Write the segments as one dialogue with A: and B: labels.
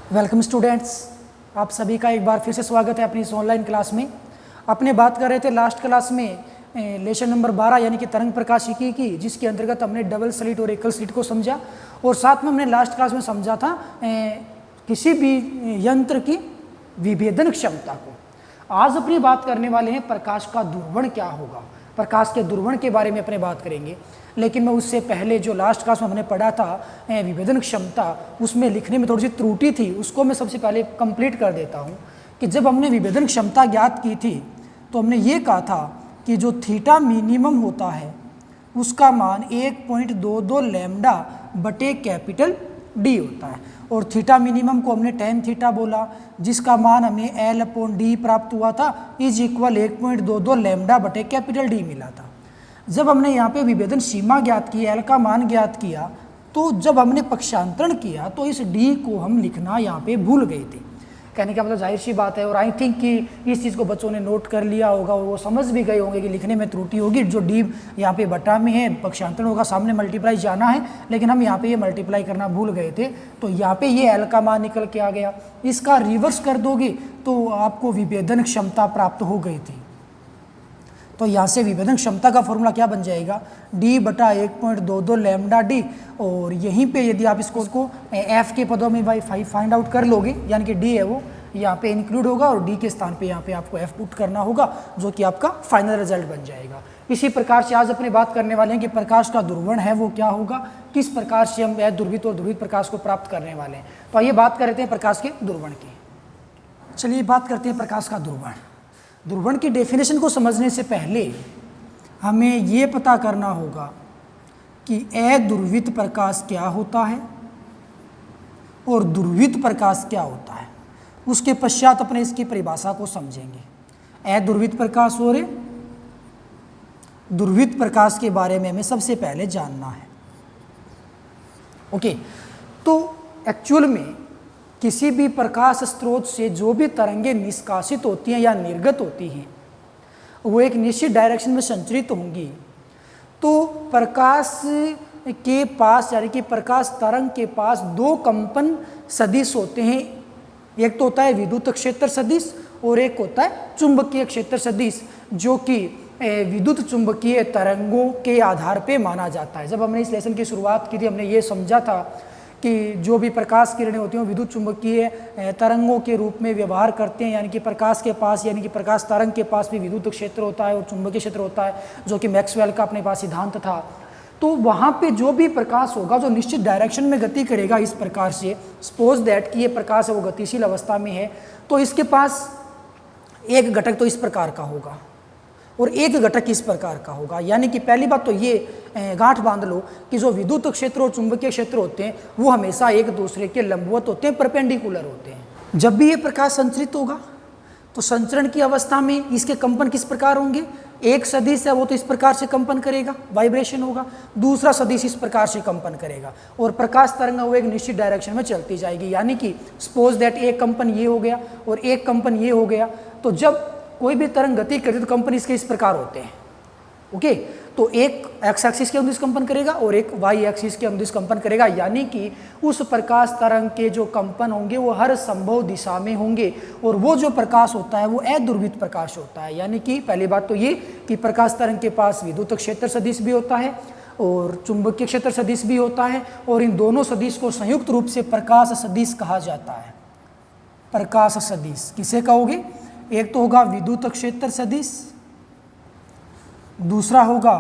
A: Welcome students, आप सभी का एक बार फिर से स्वागत है अपनी इस ऑनलाइन क्लास में। अपने बात कर रहे थे लास्ट क्लास में लेसन नंबर 12 यानी कि तरंग प्रकाशिकी की, जिसके अंतर्गत हमने डबल स्लिट और एकल स्लिट को समझा और साथ में हमने लास्ट क्लास में समझा था किसी भी यंत्र की विभेदन क्षमता को। आज अपनी बात करने वाले हैं प्रकाश का दुर्वण क्या होगा, प्रकाश के दुर्वण के बारे में अपने बात करेंगे। लेकिन मैं उससे पहले जो लास्ट क्लास में हमने पढ़ा था विभेदन क्षमता, उसमें लिखने में थोड़ी सी त्रुटि थी, उसको मैं सबसे पहले कंप्लीट कर देता हूँ कि जब हमने विभेदन क्षमता ज्ञात की थी तो हमने ये कहा था कि जो थीटा मिनिमम होता है उसका मान 1.22 लैम्डा बटे कैपिटल डी होता है और थीटा मिनिमम को हमने tan थीटा बोला, जिसका मान हमें L/D प्राप्त हुआ था इज इक्वल 1.22 लैम्डा बटे कैपिटल डी मिला था। जब हमने यहाँ पे विभेदन सीमा ज्ञात की, L का मान ज्ञात किया, तो जब हमने पक्षांतरण किया तो इस D को हम लिखना यहाँ पे भूल गए थे। कहने का मतलब जाहिर सी बात है, और आई थिंक कि इस चीज़ को बच्चों ने नोट कर लिया होगा और वो समझ भी गए होंगे कि लिखने में त्रुटि होगी। जो D यहाँ पे बटा में है, पक्षांतरण होगा, सामने मल्टीप्लाई जाना है, लेकिन हम यहाँ पे ये मल्टीप्लाई करना भूल गए थे, तो यहाँ पे ये L का मान निकल के आ गया। इसका रिवर्स कर दोगे तो आपको विभेदन क्षमता प्राप्त हो गई थी। तो यहाँ से विभेदन क्षमता का फॉर्मूला क्या बन जाएगा, D बटा 1.22 लैम्डा डी, और यहीं पे यदि आप इसको F के पदों में फाइंड आउट कर लोगे, यानी कि D है वो यहाँ पे इंक्लूड होगा और D के स्थान पे यहाँ पे आपको F पुट करना होगा, जो कि आपका फाइनल रिजल्ट बन जाएगा। इसी प्रकार से आज अपनी बात करने वाले हैं कि प्रकाश का दुर्वण है वो क्या होगा, किस प्रकार से हम ध्रुवित और ध्रुवित प्रकाश को प्राप्त करने वाले हैं। तो आइए बात करते हैं प्रकाश के दुर्वण की। चलिए बात करते हैं प्रकाश का दुर्वण। दुर्वण की डेफिनेशन को समझने से पहले हमें ये पता करना होगा कि अध्रुवित प्रकाश क्या होता है और ध्रुवित प्रकाश क्या होता है। उसके पश्चात अपने इसकी परिभाषा को समझेंगे। अध्रुवित प्रकाश और ध्रुवित प्रकाश के बारे में हमें सबसे पहले जानना है। ओके, तो एक्चुअल में किसी भी प्रकाश स्रोत से जो भी तरंगें निष्कासित होती हैं या निर्गत होती हैं वो एक निश्चित डायरेक्शन में संचरित होंगी। तो प्रकाश के पास यानी कि प्रकाश तरंग के पास दो कंपन सदिश होते हैं, एक तो होता है विद्युत क्षेत्र सदिश और एक होता है चुंबकीय क्षेत्र सदिश, जो कि विद्युत चुंबकीय तरंगों के आधार पे माना जाता है। जब हमने इस लेसन की शुरुआत की थी हमने ये समझा था कि जो भी प्रकाश किरणें होती हैं विद्युत चुंबकीय तरंगों के रूप में व्यवहार करते हैं, यानी कि प्रकाश के पास यानी कि प्रकाश तरंग के पास भी विद्युत क्षेत्र होता है और चुंबकीय क्षेत्र होता है, जो कि मैक्सवेल का अपने पास सिद्धांत था। तो वहाँ पे जो भी प्रकाश होगा जो निश्चित डायरेक्शन में गति करेगा, इस प्रकार से सपोज दैट कि ये प्रकाश है वो गतिशील अवस्था में है, तो इसके पास एक घटक तो इस प्रकार का होगा और एक घटक इस प्रकार का होगा। यानी कि पहली बात तो ये गांठ बांध लो कि जो विद्युत क्षेत्र और चुंबकीय क्षेत्र होते हैं वो हमेशा एक दूसरे के लंबवत होते हैं, परपेंडिकुलर होते हैं। जब भी ये प्रकाश संचरित होगा तो संचरण की अवस्था में इसके कंपन किस प्रकार होंगे, एक सदिश है वो तो इस प्रकार से कंपन करेगा, वाइब्रेशन होगा, दूसरा सदिश इस प्रकार से कंपन करेगा और प्रकाश तरंग वो एक निश्चित डायरेक्शन में चलती जाएगी। यानी कि सपोज दैट एक कंपन ये हो गया और एक कंपन ये हो गया, तो जब कोई भी तरंग गति करती है तो कंपन इसके इस प्रकार होते हैं। ओके, तो एक एक्स एक्सिस के अनुदिश कंपन करेगा और एक वाई एक्सिस के अनुदिश कंपन करेगा, यानी कि उस प्रकाश तरंग के जो कंपन होंगे वो हर संभव दिशा में होंगे और वो जो प्रकाश होता है वो अध्रुवित प्रकाश होता है। यानी कि पहली बात तो ये कि प्रकाश तरंग के पास विद्युत क्षेत्र सदिश भी होता है और चुंबकीय क्षेत्र सदिश भी होता है और इन दोनों सदिश को संयुक्त रूप से प्रकाश सदिश कहा जाता है। प्रकाश सदिश किसे कहोगे, एक तो होगा विद्युत क्षेत्र सदिश, दूसरा होगा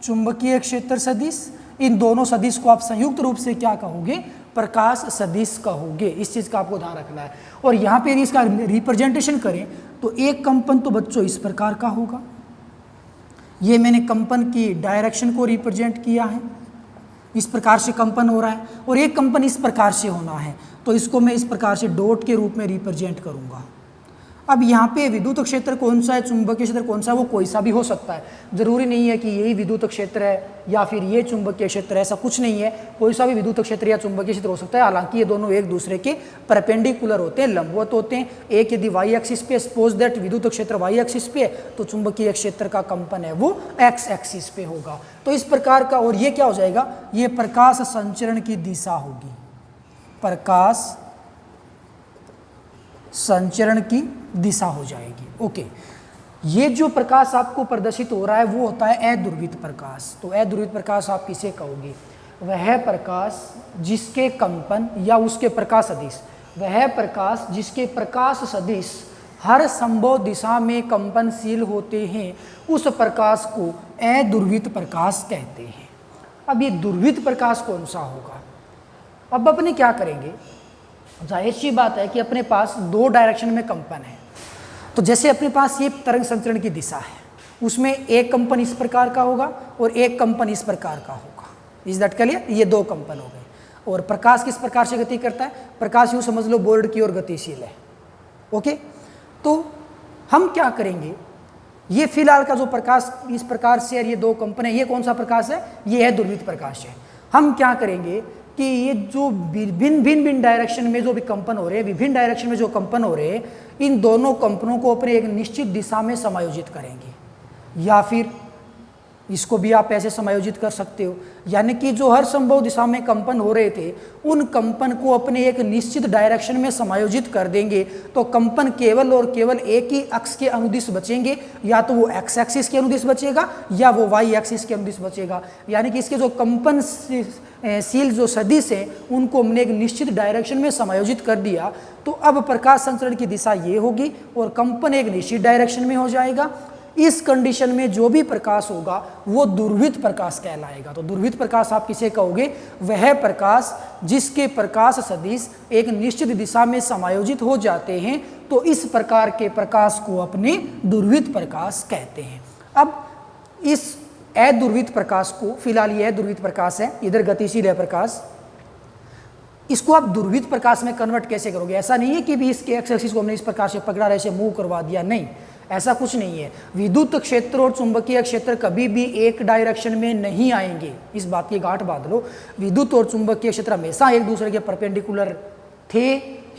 A: चुंबकीय क्षेत्र सदिश। इन दोनों सदिश को आप संयुक्त रूप से क्या कहोगे, प्रकाश सदिश कहोगे। इस चीज़ का आपको ध्यान रखना है। और यहाँ पे यदि इसका रिप्रेजेंटेशन करें तो एक कंपन तो बच्चों इस प्रकार का होगा, ये मैंने कंपन की डायरेक्शन को रिप्रेजेंट किया है, इस प्रकार से कंपन हो रहा है, और एक कंपन इस प्रकार से होना है तो इसको मैं इस प्रकार से डॉट के रूप में रिप्रेजेंट करूँगा। अब यहाँ पे विद्युत क्षेत्र कौन सा है, चुंबकीय क्षेत्र कौन सा है, वो कोई सा भी हो सकता है। ज़रूरी नहीं है कि यही विद्युत क्षेत्र है या फिर ये चुंबकीय क्षेत्र है, ऐसा कुछ नहीं है। कोई सा भी विद्युत क्षेत्र या चुंबकीय क्षेत्र हो सकता है। हालांकि ये दोनों एक दूसरे के परपेंडिकुलर होते हैं, लंबवत होते हैं। एक यदि वाई एक्सिस पे, सपोज दैट विद्युत क्षेत्र वाई एक्सिस पे है तो चुंबकीय क्षेत्र का कंपन है वो एक्स एक्सिस पे होगा। तो इस प्रकार का, और ये क्या हो जाएगा, ये प्रकाश संचरण की दिशा होगी। प्रकाश संचरण की दिशा हो जाएगी। ओके, ये जो प्रकाश आपको प्रदर्शित हो रहा है वो होता है अध्रुवित प्रकाश। तो अध्रुवित प्रकाश आप किसे कहोगे? वह प्रकाश जिसके कंपन या उसके प्रकाश सदिश, वह प्रकाश जिसके प्रकाश सदिश हर संभव दिशा में कंपनशील होते हैं, उस प्रकाश को अध्रुवित प्रकाश कहते हैं। अब ये ध्रुवित प्रकाश कौन सा होगा? अब अपने क्या करेंगे, जाहिर सी बात है कि अपने पास दो डायरेक्शन में कंपन है। तो जैसे अपने पास ये तरंग संचरण की दिशा है, उसमें एक कंपन इस प्रकार का होगा और एक कंपन इस प्रकार का होगा। Is that clear? ये दो कंपन हो गए। और प्रकाश किस प्रकार से गति करता है? प्रकाश यूँ समझ लो बोर्ड की ओर गतिशील है। ओके, तो हम क्या करेंगे, ये फिलहाल का जो प्रकाश इस प्रकार से और ये दो कंपन है, ये कौन सा प्रकाश है? ये है ध्रुवित प्रकाश है। हम क्या करेंगे कि ये जो भिन्न डायरेक्शन में जो भी कंपन हो रहे हैं, विभिन्न डायरेक्शन में जो कंपन हो रहे हैं, इन दोनों कंपनों को अपने एक निश्चित दिशा में समायोजित करेंगे। या फिर इसको भी आप ऐसे समायोजित कर सकते हो, यानी कि जो हर संभव दिशा में कंपन हो रहे थे उन कंपन को अपने एक निश्चित डायरेक्शन में समायोजित कर देंगे। तो कंपन केवल और केवल एक ही अक्ष के अनुदिश बचेंगे, या तो वो एक्स एक्सिस के अनुदिश बचेगा या वो वाई एक्सिस के अनुदिश बचेगा। यानी कि इसके जो कंपनशील जो सदिश है उनको हमने एक निश्चित डायरेक्शन में समायोजित कर दिया। तो अब प्रकाश संचरण की दिशा ये होगी और कंपन एक निश्चित डायरेक्शन में हो जाएगा। इस कंडीशन में जो भी प्रकाश होगा वो ध्रुवित प्रकाश कहलाएगा। तो ध्रुवित प्रकाश आप किसे कहोगे? वह प्रकाश जिसके प्रकाश सदिश एक निश्चित दिशा में समायोजित हो जाते हैं, तो इस प्रकार के प्रकाश को अपने ध्रुवित प्रकाश कहते हैं। अब इस अध्रुवित प्रकाश को, फिलहाल ये अध्रुवित प्रकाश है, इधर गतिशील है प्रकाश, इसको आप ध्रुवित प्रकाश में कन्वर्ट कैसे करोगे? ऐसा नहीं है कि भी इसके एक्स एक्सिस को हमने इस प्रकार से पकड़ा, ऐसे मूव करवा दिया, नहीं, ऐसा कुछ नहीं है। विद्युत क्षेत्र और चुंबकीय क्षेत्र कभी भी एक डायरेक्शन में नहीं आएंगे, इस बात की गांठ बांध लो। विद्युत और चुंबकीय क्षेत्र हमेशा एक दूसरे के परपेंडिकुलर थे,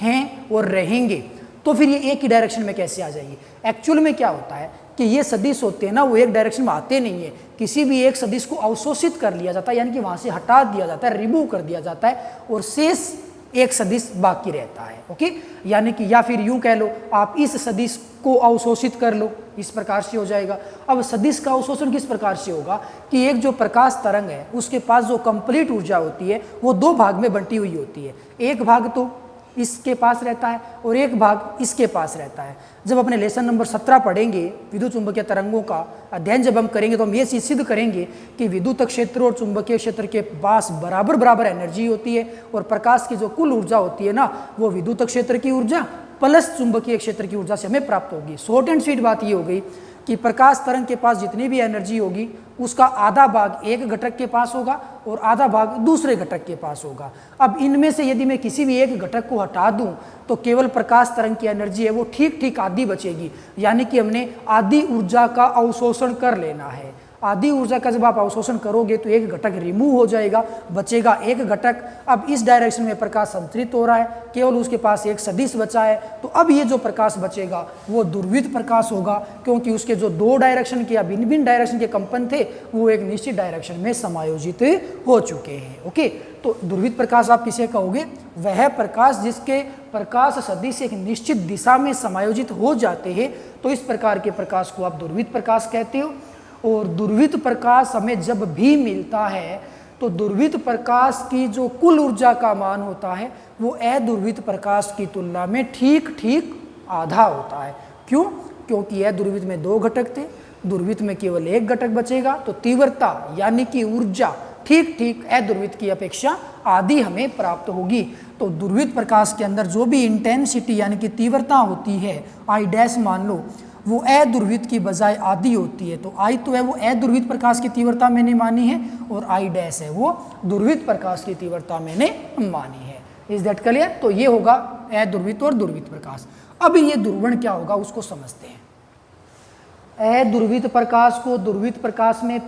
A: हैं और रहेंगे। तो फिर ये एक ही डायरेक्शन में कैसे आ जाएगी? एक्चुअल में क्या होता है कि ये सदिश होते हैं ना, वो एक डायरेक्शन में आते नहीं है। किसी भी एक सदिश को अवशोषित कर लिया जाता है, यानी कि वहाँ से हटा दिया जाता है, रिमूव कर दिया जाता है, और शेष एक सदिश बाकी रहता है। ओके, यानी कि या फिर यूं कह लो आप इस सदिश को अवशोषित कर लो, इस प्रकार से हो जाएगा। अब सदिश का अवशोषण किस प्रकार से होगा कि एक जो प्रकाश तरंग है उसके पास जो कंप्लीट ऊर्जा होती है वो दो भाग में बंटी हुई होती है। एक भाग तो इसके पास रहता है और एक भाग इसके पास रहता है। जब अपने लेसन नंबर 17 पढ़ेंगे विद्युत चुंबकीय तरंगों का अध्ययन जब हम करेंगे तो हम ये चीज़ सिद्ध करेंगे कि विद्युत क्षेत्र और चुंबकीय क्षेत्र के पास बराबर बराबर एनर्जी होती है, और प्रकाश की जो कुल ऊर्जा होती है ना, वो विद्युत क्षेत्र की ऊर्जा प्लस चुंबकीय क्षेत्र की ऊर्जा से हमें प्राप्त होगी। शॉर्ट एंड स्वीट बात ये हो गई कि प्रकाश तरंग के पास जितनी भी एनर्जी होगी उसका आधा भाग एक घटक के पास होगा और आधा भाग दूसरे घटक के पास होगा। अब इनमें से यदि मैं किसी भी एक घटक को हटा दूं तो केवल प्रकाश तरंग की एनर्जी है वो ठीक ठीक आधी बचेगी, यानी कि हमने आधी ऊर्जा का अवशोषण कर लेना है। आधी ऊर्जा का जब आप अवशोषण करोगे तो एक घटक रिमूव हो जाएगा, बचेगा एक घटक। अब इस डायरेक्शन में प्रकाश संचरित हो रहा है, केवल उसके पास एक सदिश बचा है, तो अब ये जो प्रकाश बचेगा वो ध्रुवित प्रकाश होगा, क्योंकि उसके जो दो डायरेक्शन के या भिन्न भिन्न डायरेक्शन के कंपन थे वो एक निश्चित डायरेक्शन में समायोजित हो चुके हैं। ओके, तो ध्रुवित प्रकाश आप किसे कहोगे? वह प्रकाश जिसके प्रकाश सदिश एक निश्चित दिशा में समायोजित हो जाते हैं, तो इस प्रकार के प्रकाश को आप ध्रुवित प्रकाश कहते हो। और ध्रुवित प्रकाश हमें जब भी मिलता है तो ध्रुवित प्रकाश की जो कुल ऊर्जा का मान होता है वो अध्रुवित प्रकाश की तुलना में ठीक ठीक आधा होता है। क्यों? क्योंकि अध्रुवित में दो घटक थे, ध्रुवित में केवल एक घटक बचेगा, तो तीव्रता यानी कि ऊर्जा ठीक ठीक अध्रुवित की अपेक्षा आधी हमें प्राप्त होगी। तो ध्रुवित प्रकाश के अंदर जो भी इंटेंसिटी यानी कि तीव्रता होती है आई डैश मान लो, वो अध्रुवित की बजाय आधी होती है। तो आई तो है वो अध्रुवित प्रकाश की तीव्रता मैंने मानी है, और आई डैश है वो ध्रुवित प्रकाश की तीव्रता मैंने मानी है। Is that clear? तो ये होगा अध्रुवित और ध्रुवित प्रकाश। अब ये ध्रुवण क्या होगा उसको समझते हैं। अध्रुवित प्रकाश को ध्रुवित प्रकाश में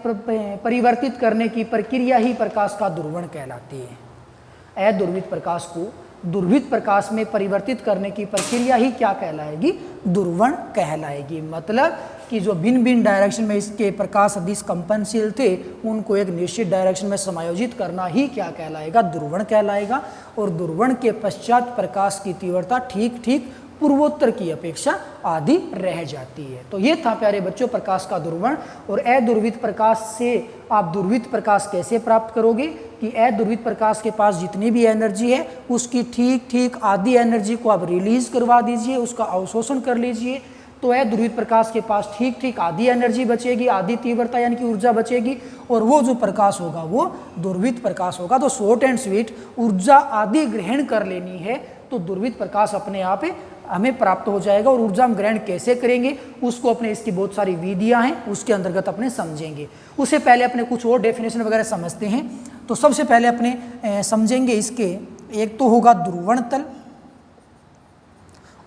A: परिवर्तित करने की प्रक्रिया ही प्रकाश का ध्रुवण कहलाती है। अध्रुवित प्रकाश को ध्रुवित प्रकाश में परिवर्तित करने की प्रक्रिया ही क्या कहलाएगी? ध्रुवण कहलाएगी। मतलब कि जो भिन्न भिन्न डायरेक्शन में इसके प्रकाश सदिश कंपनशील थे उनको एक निश्चित डायरेक्शन में समायोजित करना ही क्या कहलाएगा? ध्रुवण कहलाएगा। और ध्रुवण के पश्चात प्रकाश की तीव्रता ठीक ठीक पूर्वोत्तर की अपेक्षा आधी रह जाती है। तो ये था प्यारे बच्चों प्रकाश का ध्रुवण। और अध्रुवित प्रकाश से आप ध्रुवित प्रकाश कैसे प्राप्त करोगे कि अध्रुवित प्रकाश के पास जितनी भी एनर्जी है उसकी ठीक ठीक आधी एनर्जी को आप रिलीज करवा दीजिए, उसका अवशोषण कर लीजिए, तो अध्रुवित प्रकाश के पास ठीक ठीक आधी एनर्जी बचेगी, आधी तीव्रता यानी कि ऊर्जा बचेगी, और वो जो प्रकाश होगा वो ध्रुवित प्रकाश होगा। तो शॉर्ट एंड स्वीट, ऊर्जा आधी ग्रहण कर लेनी है तो ध्रुवित प्रकाश अपने आप हमें प्राप्त हो जाएगा। और ऊर्जा हम ग्रहण कैसे करेंगे उसको अपने इसकी बहुत सारी विधियां हैं उसके अंतर्गत अपने समझेंगे। उससे पहले अपने कुछ और डेफिनेशन वगैरह समझते हैं। तो सबसे पहले अपने समझेंगे इसके, एक तो होगा ध्रुवण तल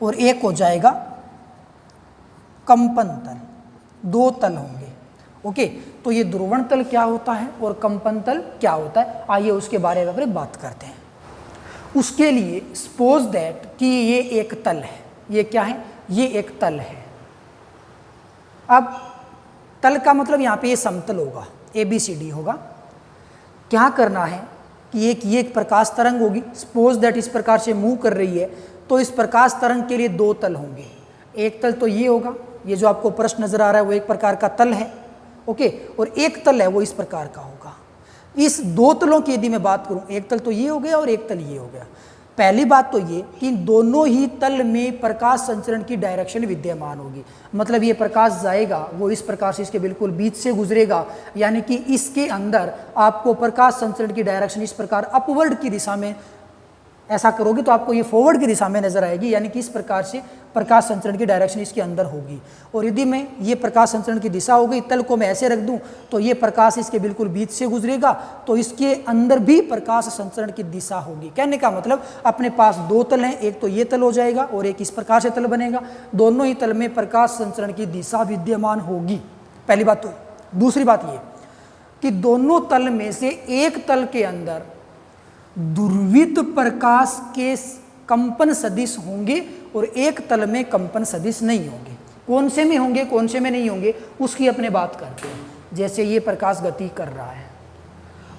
A: और एक हो जाएगा कंपन तल, दो तल होंगे। ओके, तो ये ध्रुवण तल क्या होता है और कंपन तल क्या होता है, आइए उसके बारे में अपने बात करते हैं। उसके लिए सपोज दैट कि ये एक तल है, ये क्या है, ये एक तल है। अब तल का मतलब यहाँ पे ये समतल होगा, ABCD होगा। क्या करना है कि ये एक प्रकाश तरंग होगी, सपोज दैट इस प्रकार से मूव कर रही है, तो इस प्रकाश तरंग के लिए दो तल होंगे। एक तल तो ये होगा, ये जो आपको प्रश्न नजर आ रहा है वो एक प्रकार का तल है। ओके, और एक तल है वो इस प्रकार का होगा। इस दो तलों की यदि मैं बात करूं, एक तल तो ये हो गया और एक तल ये हो गया। पहली बात तो ये कि दोनों ही तल में प्रकाश संचरण की डायरेक्शन विद्यमान होगी, मतलब ये प्रकाश जाएगा वो इस प्रकार से इसके बिल्कुल बीच से गुजरेगा, यानी कि इसके अंदर आपको प्रकाश संचरण की डायरेक्शन इस प्रकार अपवर्ड की दिशा में, ऐसा करोगे तो आपको ये फॉरवर्ड की दिशा में नजर आएगी, यानी कि इस प्रकार से प्रकाश संचरण की डायरेक्शन इसके अंदर होगी। और यदि मैं ये प्रकाश संचरण की दिशा हो गई, तल को मैं ऐसे रख दूं तो ये प्रकाश इसके बिल्कुल बीच से गुजरेगा, तो इसके अंदर भी प्रकाश संचरण की दिशा होगी। कहने का मतलब अपने पास दो तल हैं, एक तो ये तल हो जाएगा और एक इस प्रकार से तल बनेगा, दोनों ही तल में प्रकाश संचरण की दिशा विद्यमान होगी। पहली बात तो। दूसरी बात ये कि दोनों तल में से एक तल के अंदर ध्रुवित प्रकाश के कंपन सदिश होंगे और एक तल में कंपन सदिश नहीं होंगे। कौन से में होंगे कौन से में नहीं होंगे उसकी अपने बात करते हैं। जैसे ये प्रकाश गति कर रहा है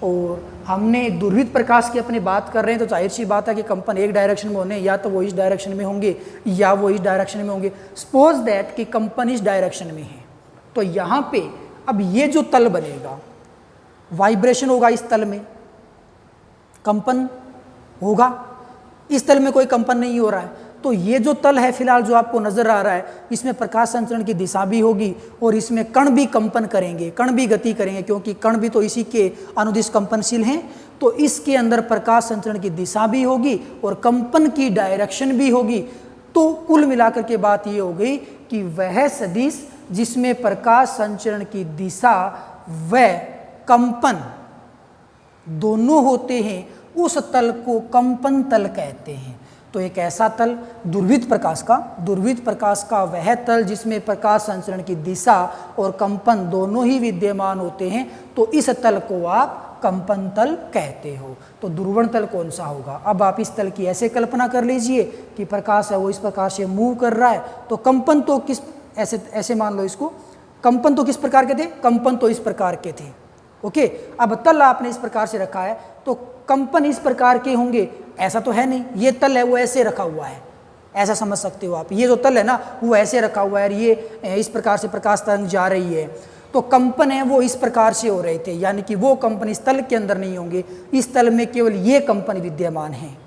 A: और हमने ध्रुवित प्रकाश की अपने बात कर रहे हैं, तो जाहिर सी बात है कि कंपन एक डायरेक्शन में होने, या तो वो इस डायरेक्शन में होंगे या वो इस डायरेक्शन में होंगे। सपोज दैट कि कंपन इस डायरेक्शन में है, तो यहाँ पे अब ये जो तल बनेगा, वाइब्रेशन होगा इस तल में, कंपन होगा। इस तल में कोई कंपन नहीं हो रहा है, तो ये जो तल है फिलहाल जो आपको नजर आ रहा है, इसमें प्रकाश संचरण की दिशा भी होगी और इसमें कण भी कंपन करेंगे, कण भी गति करेंगे, क्योंकि कण भी तो इसी के अनुदिश कंपनशील हैं। तो इसके अंदर प्रकाश संचरण की दिशा भी होगी और कंपन की डायरेक्शन भी होगी। तो कुल मिलाकर के बात ये हो गई कि वह सदिश जिसमें प्रकाश संचरण की दिशा व कंपन दोनों होते हैं, उस तल को कंपन तल कहते हैं। तो एक ऐसा तल ध्रुवित प्रकाश का वह तल जिसमें प्रकाश संचरण की दिशा और कंपन दोनों ही विद्यमान होते हैं, तो इस तल को आप कंपन तल कहते हो। तो ध्रुवण तल कौन सा होगा। अब आप इस तल की ऐसे कल्पना कर लीजिए कि प्रकाश है वो इस प्रकार से मूव कर रहा है, तो कंपन तो किस, ऐसे मान लो इसको, कंपन तो किस प्रकार के थे, कंपन तो इस प्रकार के थे। ओके, अब तल आपने इस प्रकार से रखा है तो कंपन इस प्रकार के होंगे, ऐसा तो है नहीं। ये तल है वो ऐसे रखा हुआ है, ऐसा समझ सकते हो आप। ये जो तल है ना वो ऐसे रखा हुआ है और ये इस प्रकार से प्रकाश तरंग जा रही है, तो कंपन है वो इस प्रकार से हो रहे थे, यानी कि वो कंपन इस तल के अंदर नहीं होंगे, इस तल में केवल ये कंपन विद्यमान है।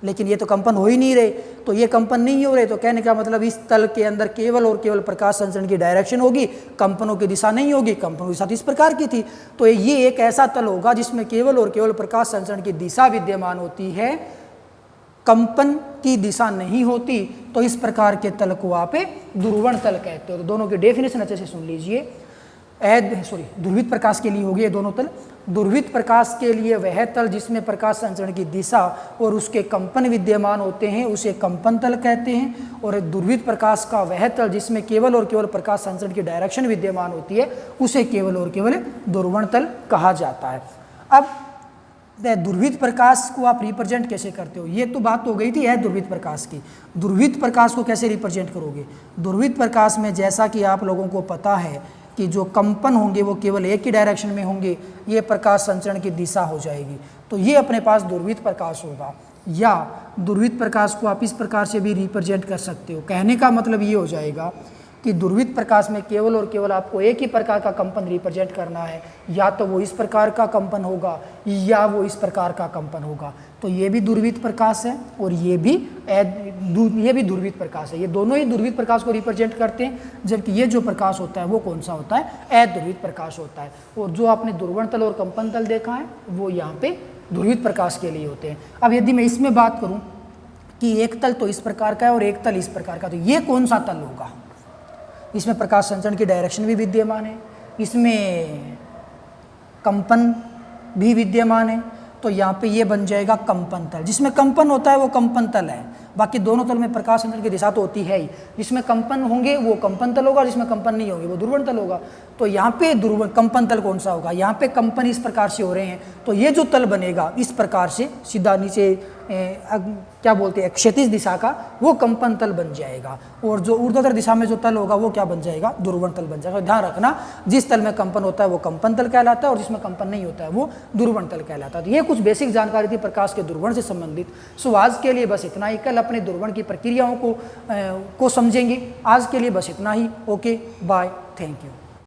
A: लेकिन ये तो कंपन हो ही नहीं रहे, तो ये कंपन नहीं हो रहे, तो कहने का मतलब इस तल के अंदर केवल और केवल प्रकाश संचरण की डायरेक्शन होगी, कंपनों की दिशा नहीं होगी। कंपनों की दिशा इस प्रकार की थी, तो ये एक ऐसा तल होगा जिसमें केवल और केवल प्रकाश संचरण की दिशा विद्यमान होती है, कंपन की दिशा नहीं होती। तो इस प्रकार के तल को आप ध्रुवण तल कहते हो। तो दोनों की डेफिनेशन अच्छे से सुन लीजिए। ध्रुवित प्रकाश के लिए होगी ये दोनों तल। ध्रुवित प्रकाश के लिए वह तल जिसमें प्रकाश संचरण की दिशा और उसके कंपन विद्यमान होते हैं उसे कंपन तल कहते हैं, और ध्रुवित प्रकाश का वह तल जिसमें केवल और केवल प्रकाश संचरण की डायरेक्शन विद्यमान होती है उसे केवल और केवल ध्रुवण तल कहा जाता है। अब ध्रुवित प्रकाश को आप रिप्रेजेंट कैसे करते हो, ये तो बात हो गई थी है ध्रुवित प्रकाश की। ध्रुवित प्रकाश को कैसे रिप्रेजेंट करोगे। ध्रुवित प्रकाश में जैसा कि आप लोगों को पता है कि जो कंपन होंगे वो केवल एक ही डायरेक्शन में होंगे, ये प्रकाश संचरण की दिशा हो जाएगी, तो ये अपने पास ध्रुवित प्रकाश होगा। या ध्रुवित प्रकाश को आप इस प्रकार से भी रिप्रेजेंट कर सकते हो। कहने का मतलब ये हो जाएगा कि ध्रुवित प्रकाश में केवल और केवल आपको एक ही प्रकार का कंपन रिप्रेजेंट करना है, या तो वो इस प्रकार का कंपन होगा या वो इस प्रकार का कंपन होगा। तो ये भी ध्रुवित प्रकाश है और ये भी ध्रुवित प्रकाश है। ये दोनों ही ध्रुवित प्रकाश को रिप्रेजेंट करते हैं, जबकि ये जो प्रकाश होता है वो कौन सा होता है, अध्रुवित प्रकाश होता है। और जो आपने ध्रुवण तल और कंपन तल देखा है वो यहाँ पे ध्रुवित प्रकाश के लिए होते हैं। अब यदि मैं इसमें बात करूँ कि एक तल तो इस प्रकार का है और एक तल इस प्रकार का, तो ये कौन सा तल होगा? इसमें प्रकाश संचरण की डायरेक्शन भी विद्यमान है, इसमें कंपन भी विद्यमान है, तो यहाँ पे ये बन जाएगा कंपन तल। जिसमें कंपन होता है वो कंपन तल है, बाकी दोनों तल में प्रकाश संचरण की दिशा तो होती है ही। जिसमें कंपन होंगे वो कंपन तल होगा, जिसमें कंपन नहीं होंगे वो ध्रुवण तल होगा। तो यहाँ पे ध्रुवण कंपन तल कौन सा होगा? यहाँ पे कंपन इस प्रकार से हो रहे हैं, तो ये जो तल बनेगा इस प्रकार से सीधा नीचे क्या बोलते हैं क्षैतिज दिशा का, वो कंपन तल बन जाएगा। और जो ऊर्ध्वाधर दिशा में जो तल होगा वो क्या बन जाएगा? ध्रुवण तल बन जाएगा। ध्यान रखना, जिस तल में कंपन होता है वो कंपन तल कहलाता है और जिसमें कंपन नहीं होता है वो ध्रुवण तल कहलाता है। तो ये कुछ बेसिक जानकारी थी प्रकाश के ध्रुवण से संबंधित। सो आज के लिए बस इतना ही। कल अपने ध्रुवण की प्रक्रियाओं को समझेंगे। आज के लिए बस इतना ही। Okay, bye, thank you.